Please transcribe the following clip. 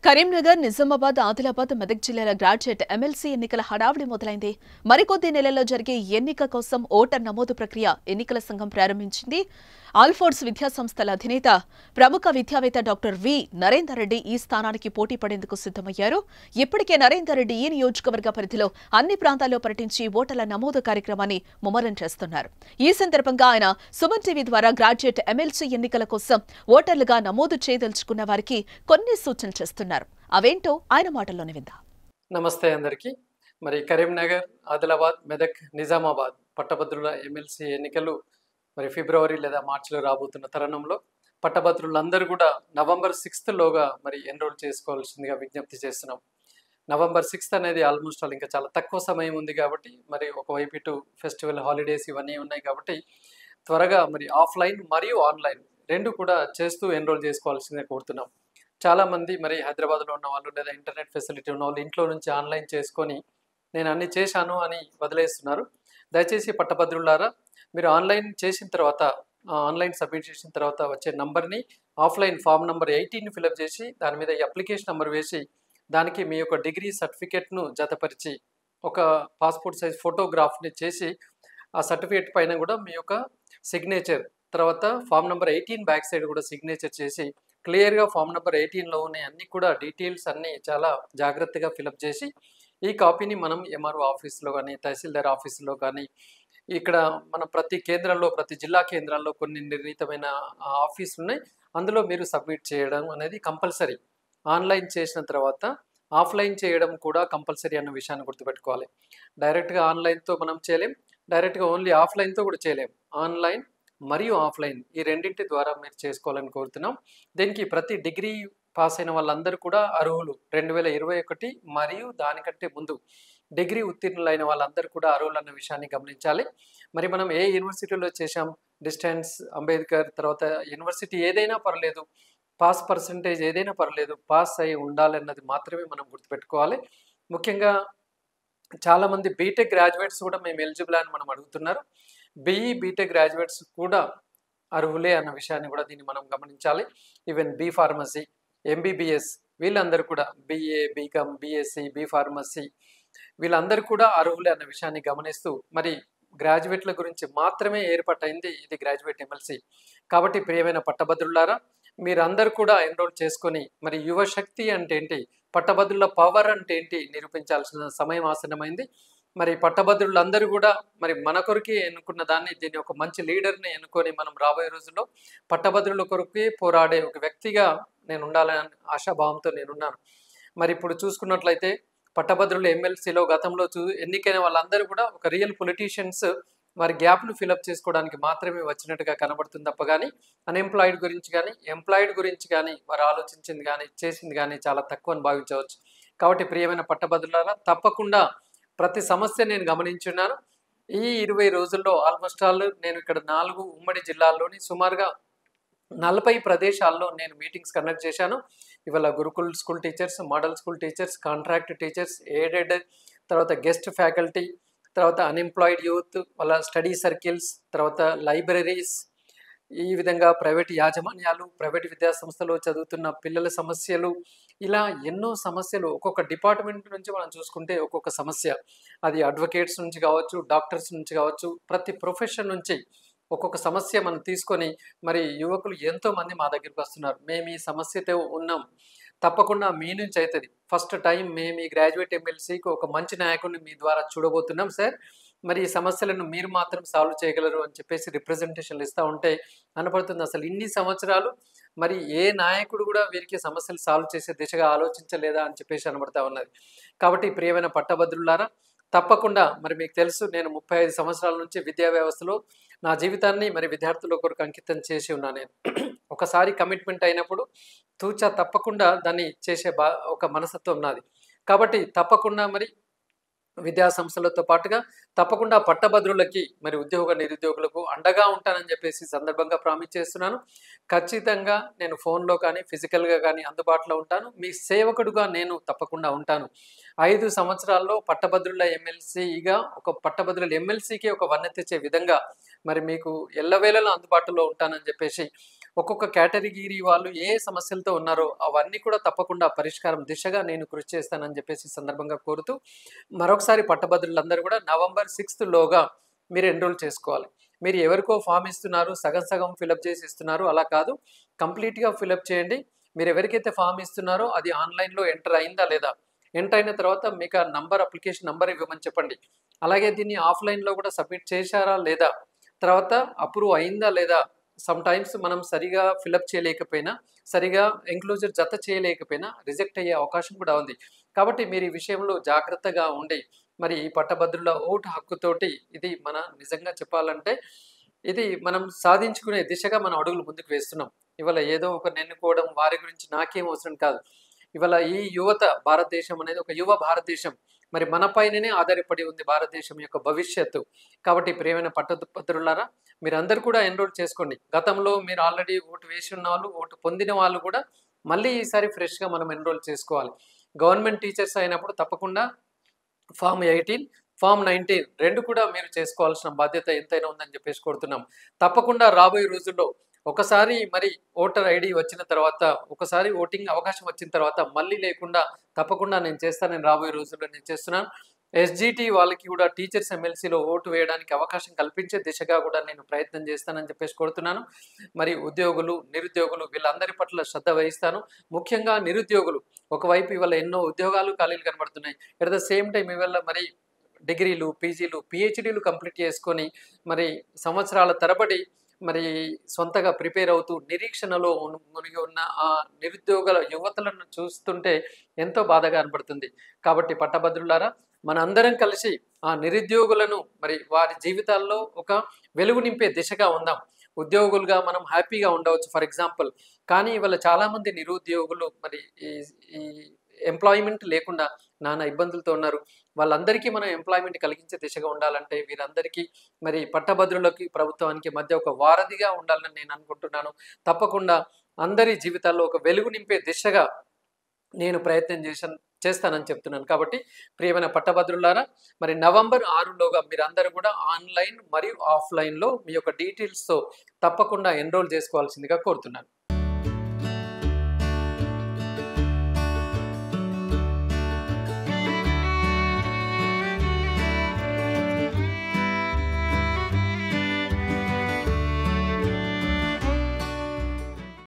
కరీంనగర్, నిజామాబాద్, ఆదిలాబాద్, మెదక్ జిల్లాల graduate MLC ఎన్నికల హడావుడి మొదలైంది. మరికొద్ది నెలల్లో జరిగే ఎన్నిక కోసం ఓటర్ నమోదు ప్రక్రియ ఎన్నికల సంఘం ప్రారంభించింది. ఆల్ఫోర్డ్స్ విద్యాసంస్థల అధినేత, ప్రముఖ విద్యావేత్త డాక్టర్ వి. నరేందర్ రెడ్డి ఈ స్థానానికి పోటీ పడేందుకు సిద్ధమయ్యారు. ఇప్పటికే నరేందర్ రెడ్డి ఈ నియోజకవర్గ పరిధిలో అన్ని ప్రాంతాల్లో పర్యటించి ఓటర్ల నమోదు కార్యక్రమాన్ని ముమ్మరం చేస్తున్నారు. ఈ సందర్భంగా ఆయన సుమన్ టీవీ ద్వారా గ్రాడ్యుయేట్ ఎమ్మెల్సీ ఎన్నికల కోసం ఓటర్లుగా నమోదు చేయదలుచుకున్న వారికి కొన్ని సూచనలు చేస్తున్నారు. అవేంటో ఆయన మాటల్లోనే విందాం. నమస్తే అందరికీ. మరి కరీంనగర్, ఆదిలాబాద్, మెదక్, నిజామాబాద్ పట్టభద్రుల ఎమ్మెల్సీ ఎన్నికలు మరి ఫిబ్రవరి లేదా మార్చిలో రాబోతున్న తరుణంలో పట్టభద్రులందరూ కూడా నవంబర్ 6 మరి ఎన్రోల్ చేసుకోవాల్సిందిగా విజ్ఞప్తి చేస్తున్నాం. నవంబర్ 6 అనేది ఆల్మోస్ట్ ఇంకా చాలా తక్కువ సమయం ఉంది కాబట్టి మరి ఒకవైపు ఇటు ఫెస్టివల్ హాలిడేస్ ఇవన్నీ ఉన్నాయి కాబట్టి త్వరగా మరి ఆఫ్లైన్ మరియు ఆన్లైన్ రెండు కూడా చేస్తూ ఎన్రోల్ చేసుకోవాల్సిందిగా కోరుతున్నాం. చాలామంది మరి హైదరాబాద్లో ఉన్న వాళ్ళు లేదా ఇంటర్నెట్ ఫెసిలిటీ ఉన్న వాళ్ళు ఇంట్లో నుంచి ఆన్లైన్ చేసుకొని నేను అన్ని చేశాను అని వదిలేస్తున్నారు. దయచేసి పట్టభద్రులారా, మీరు ఆన్లైన్ చేసిన తర్వాత ఆన్లైన్ సబ్మిట్ చేసిన తర్వాత వచ్చే నంబర్ని ఆఫ్లైన్ ఫామ్ నెంబర్ 18 ఫిలప్ చేసి దాని మీద అప్లికేషన్ నెంబర్ వేసి దానికి మీ యొక్క డిగ్రీ సర్టిఫికేట్ను జతపరిచి ఒక పాస్పోర్ట్ సైజ్ ఫోటోగ్రాఫ్ని చేసి ఆ సర్టిఫికేట్ పైన కూడా మీ యొక్క సిగ్నేచర్, తర్వాత ఫామ్ నెంబర్ 18 బ్యాక్ సైడ్ కూడా సిగ్నేచర్ చేసి క్లియర్గా ఫామ్ నెంబర్ 18లో ఉన్నాయి అన్నీ కూడా డీటెయిల్స్ అన్నీ చాలా జాగ్రత్తగా ఫిలప్ చేసి ఈ కాపీని మనం ఎంఆర్ఓ ఆఫీస్లో కానీ తహసీల్దార్ ఆఫీసులో కానీ ఇక్కడ మన ప్రతి కేంద్రంలో ప్రతి జిల్లా కేంద్రాల్లో కొన్ని నిర్ణీతమైన ఆఫీసులు ఉన్నాయి, అందులో మీరు సబ్మిట్ చేయడం అనేది కంపల్సరీ. ఆన్లైన్ చేసిన తర్వాత ఆఫ్లైన్ చేయడం కూడా కంపల్సరీ అన్న విషయాన్ని గుర్తుపెట్టుకోవాలి. డైరెక్ట్గా ఆన్లైన్తో మనం చేయలేం, డైరెక్ట్గా ఓన్లీ ఆఫ్లైన్తో కూడా చేయలేం. ఆన్లైన్ మరియు ఆఫ్లైన్ ఈ రెండింటి ద్వారా మీరు చేసుకోవాలని కోరుతున్నాం. దీనికి ప్రతి డిగ్రీ పాస్ అయిన వాళ్ళందరూ కూడా అర్హులు. 2021 మరియు దానికంటే ముందు డిగ్రీ ఉత్తీర్ణులైన వాళ్ళందరూ కూడా అర్హులు అన్న విషయాన్ని గమనించాలి. మరి మనం ఏ యూనివర్సిటీలో చేసాం, డిస్టెన్స్, అంబేద్కర్, తర్వాత యూనివర్సిటీ ఏదైనా పర్లేదు, పాస్ పర్సంటేజ్ ఏదైనా పర్లేదు, పాస్ అయి ఉండాలన్నది మాత్రమే మనం గుర్తుపెట్టుకోవాలి. ముఖ్యంగా చాలామంది బీటెక్ గ్రాడ్యుయేట్స్ కూడా మేము ఎలిజిబుల్ అని మనం అడుగుతున్నారు. బీటెక్ గ్రాడ్యుయేట్స్ కూడా అర్హులే అన్న విషయాన్ని కూడా దీన్ని మనం గమనించాలి. ఈవెన్ బీ ఫార్మసీ, ఎంబీబీఎస్ వీళ్ళందరూ కూడా BA, BCom, BSc, B pharmacy వీళ్ళందరూ కూడా అర్హులే అన్న విషయాన్ని గమనిస్తూ మరి గ్రాడ్యుయేట్ల గురించి మాత్రమే ఏర్పాటైంది ఇది గ్రాడ్యుయేట్ ఎమ్మెల్సీ. కాబట్టి ప్రియమైన పట్టభద్రులారా, మీరందరూ కూడా ఎన్రోల్ చేసుకొని మరి యువశక్తి అంటే ఏంటి, పట్టభద్రుల పవర్ అంటే ఏంటి నిరూపించాల్సిన సమయం ఆసన్నమైంది. మరి పట్టభద్రులందరూ కూడా మరి మన కొరకే ఎన్నుకున్న దాన్ని, దీన్ని ఒక మంచి లీడర్ని ఎన్నుకొని మనం రాబోయే రోజుల్లో పట్టభద్రుల కొరకే పోరాడే ఒక వ్యక్తిగా నేను ఉండాలని ఆశాభావంతో నేనున్నాను. మరి ఇప్పుడు చూసుకున్నట్లయితే పట్టభద్రుల ఎమ్మెల్సీలో గతంలో ఎన్నికైన వాళ్ళందరూ కూడా ఒక రియల్ పొలిటీషియన్స్ వారి గ్యాప్ను ఫిలప్ చేసుకోవడానికి మాత్రమే వచ్చినట్టుగా కనబడుతుంది తప్ప కానీ అన్ఎంప్లాయిడ్ గురించి కానీ ఎంప్లాయిడ్ గురించి కానీ వారు ఆలోచించింది కానీ చేసింది కానీ చాలా తక్కువ అని భావించవచ్చు. కాబట్టి ప్రియమైన పట్టభద్రులారా, తప్పకుండా ప్రతి సమస్య నేను గమనించున్నాను. ఈ 20 రోజుల్లో ఆల్మోస్ట్ ఆల్ నేను ఇక్కడ 4 ఉమ్మడి జిల్లాల్లోని సుమారుగా 40 ప్రదేశాల్లో నేను మీటింగ్స్ కండక్ట్ చేశాను. ఇవాళ Gurukul school teachers, model school teachers, contract teachers, aided, తర్వాత గెస్ట్ ఫ్యాకల్టీ, తర్వాత అన్ఎంప్లాయిడ్ యూత్, వాళ్ళ స్టడీ సర్కిల్స్, తర్వాత లైబ్రరీస్, ఈ విధంగా ప్రైవేట్ యాజమాన్యాలు, ప్రైవేట్ విద్యాసంస్థలో చదువుతున్న పిల్లల సమస్యలు, ఇలా ఎన్నో సమస్యలు ఒక్కొక్క డిపార్ట్మెంట్ నుంచి మనం చూసుకుంటే ఒక్కొక్క సమస్య, అది అడ్వకేట్స్ నుంచి కావచ్చు, డాక్టర్స్ నుంచి కావచ్చు, ప్రతి ప్రొఫెషన్ నుంచి ఒక్కొక్క సమస్య మనం తీసుకొని మరి యువకులు ఎంతోమంది మా దగ్గరికి వస్తున్నారు. మేము ఈ సమస్యతో ఉన్నాం, తప్పకుండా మీ నుంచి అవుతుంది. ఫస్ట్ టైం మేము ఈ గ్రాడ్యుయేట్ ఎమ్మెల్సీకి ఒక మంచి నాయకుడిని మీ ద్వారా చూడబోతున్నాం సార్, మరి ఈ సమస్యలను మీరు మాత్రం సాల్వ్ చేయగలరు అని చెప్పేసి రిప్రజెంటేషన్లు ఇస్తూ ఉంటే కనపడుతుంది. అసలు ఇన్ని సంవత్సరాలు మరి ఏ నాయకుడు కూడా వీరికి సమస్యలు సాల్వ్ చేసే దిశగా ఆలోచించలేదా అని చెప్పేసి కనబడతా ఉన్నది. కాబట్టి ప్రియమైన పట్టభద్రులారా, తప్పకుండా మరి మీకు తెలుసు, నేను 35 సంవత్సరాల నుంచి విద్యా వ్యవస్థలో నా జీవితాన్ని మరి విద్యార్థుల కొరకు అంకితం చేసి ఉన్నాను. నేను ఒకసారి కమిట్మెంట్ అయినప్పుడు తూచా తప్పకుండా దాన్ని చేసే ఒక మనస్తత్వం నాది. కాబట్టి తప్పకుండా మరి విద్యా సంస్థలతో పాటుగా తప్పకుండా పట్టభద్రులకి మరి ఉద్యోగ నిరుద్యోగులకు అండగా ఉంటానని చెప్పేసి సందర్భంగా ప్రామిస్ చేస్తున్నాను. ఖచ్చితంగా నేను ఫోన్లో కానీ ఫిజికల్గా కానీ అందుబాటులో ఉంటాను. మీ సేవకుడుగా నేను తప్పకుండా ఉంటాను. 5 సంవత్సరాల్లో పట్టభద్రుల ఎమ్మెల్సీగా ఒక పట్టభద్రుల ఎమ్మెల్సీకి ఒక వన్నె తెచ్చే విధంగా మరి మీకు ఎల్లవేళలా అందుబాటులో ఉంటానని చెప్పేసి ఒక్కొక్క కేటగిరీ వాళ్ళు ఏ సమస్యలతో ఉన్నారో అవన్నీ కూడా తప్పకుండా పరిష్కారం దిశగా నేను కృషి చేస్తానని చెప్పేసి ఈ సందర్భంగా కోరుతూ మరొకసారి పట్టభద్రులందరూ కూడా నవంబర్ 6 లోగా మీరు ఎన్రోల్ చేసుకోవాలి. మీరు ఎవరికో ఫామ్ ఇస్తున్నారు, సగం సగం ఫిలప్ చేసి ఇస్తున్నారు, అలా కాదు, కంప్లీట్గా ఫిలప్ చేయండి. మీరు ఎవరికైతే ఫామ్ ఇస్తున్నారో అది ఆన్లైన్లో ఎంటర్ అయిందా లేదా, ఎంటర్ అయిన తర్వాత మీకు ఆ నంబర్, అప్లికేషన్ నంబర్ ఇవ్వమని చెప్పండి. అలాగే దీన్ని ఆఫ్లైన్లో కూడా సబ్మిట్ చేశారా లేదా, తర్వాత అప్రూవ్ అయిందా లేదా. సమ్ టైమ్స్ మనం సరిగా ఫిలప్ చేయలేకపోయినా, సరిగా ఎంక్లోజర్ జత చేయలేకపోయినా రిజెక్ట్ అయ్యే అవకాశం కూడా ఉంది. కాబట్టి మీరు ఈ విషయంలో జాగ్రత్తగా ఉండి మరి ఈ పట్టభద్రుల ఓటు హక్కుతోటి ఇది మన నిజంగా చెప్పాలంటే ఇది మనం సాధించుకునే దిశగా మనం అడుగులు ముందుకు వేస్తున్నాం. ఇవాళ ఏదో ఒకరిని ఎన్నుకోవడం, వారి గురించి నాకేం అవసరం కాదు. ఇవాళ ఈ యువత, భారతదేశం అనేది ఒక యువ భారతదేశం. మరి మన పైననే ఆధారపడి ఉంది భారతదేశం యొక్క భవిష్యత్తు. కాబట్టి ప్రియమైన పట్టభద్రులారా, మీరందరూ కూడా ఎన్రోల్ చేసుకోండి. గతంలో మీరు ఆల్రెడీ ఓటు వేసి ఉన్న వాళ్ళు, ఓటు పొందిన వాళ్ళు కూడా మళ్ళీ ఈసారి ఫ్రెష్గా మనం ఎన్రోల్ చేసుకోవాలి. గవర్నమెంట్ టీచర్స్ అయినప్పుడు తప్పకుండా ఫామ్ 18, ఫామ్ 19 రెండు కూడా మీరు చేసుకోవాల్సిన బాధ్యత ఎంతైనా ఉందని చెప్పేసి కోరుతున్నాం. తప్పకుండా రాబోయే రోజుల్లో ఒకసారి మరి ఓటర్ ఐడి వచ్చిన తర్వాత, ఒకసారి ఓటింగ్ అవకాశం వచ్చిన తర్వాత మళ్ళీ లేకుండా తప్పకుండా నేను చేస్తానని రాబోయే రోజుల్లో నేను చేస్తున్నాను. ఎస్జిటి వాళ్ళకి కూడా టీచర్స్ ఎమ్మెల్సీలో ఓటు వేయడానికి అవకాశం కల్పించే దిశగా కూడా నేను ప్రయత్నం చేస్తానని చెప్పేసి కోరుతున్నాను. మరి ఉద్యోగులు, నిరుద్యోగులు వీళ్ళందరి పట్ల శ్రద్ధ వహిస్తాను. ముఖ్యంగా నిరుద్యోగులు, ఒకవైపు ఇవాళ ఎన్నో ఉద్యోగాలు ఖాళీలు కనబడుతున్నాయి. ఎట్ ద సేమ్ టైం ఇవాళ మరి డిగ్రీలు, పీజీలు, పిహెచ్డీలు కంప్లీట్ చేసుకొని మరి సంవత్సరాల తరబడి మరి సొంతగా ప్రిపేర్ అవుతూ నిరీక్షణలో మునిగి ఉన్న ఆ నిరుద్యోగుల యువతలను చూస్తుంటే ఎంతో బాధగా కనబడుతుంది. కాబట్టి పట్టభద్రులారా, మన అందరం కలిసి ఆ నిరుద్యోగులను మరి వారి జీవితాల్లో ఒక వెలుగు నింపే దిశగా ఉందాం. ఉద్యోగులుగా మనం హ్యాపీగా ఉండవచ్చు ఫర్ ఎగ్జాంపుల్. కానీ ఇవాళ చాలామంది నిరుద్యోగులు మరి ఈ ఎంప్లాయ్మెంట్ లేకుండా నానా ఇబ్బందులతో ఉన్నారు. వాళ్ళందరికీ మనం ఎంప్లాయ్మెంట్ కలిగించే దిశగా ఉండాలంటే వీరందరికీ మరి పట్టభద్రులకి, ప్రభుత్వానికి మధ్య ఒక వారధిగా ఉండాలని నేను అనుకుంటున్నాను. తప్పకుండా అందరి జీవితాల్లో ఒక వెలుగు నింపే దిశగా నేను ప్రయత్నం చేస్తానని చెప్తున్నాను. కాబట్టి ప్రియమైన పట్టభద్రులారా, మరి నవంబర్ 6లోగా మీరందరూ కూడా ఆన్లైన్ మరియు ఆఫ్లైన్లో మీ యొక్క డీటెయిల్స్తో తప్పకుండా ఎన్రోల్ చేసుకోవాల్సిందిగా కోరుతున్నాను.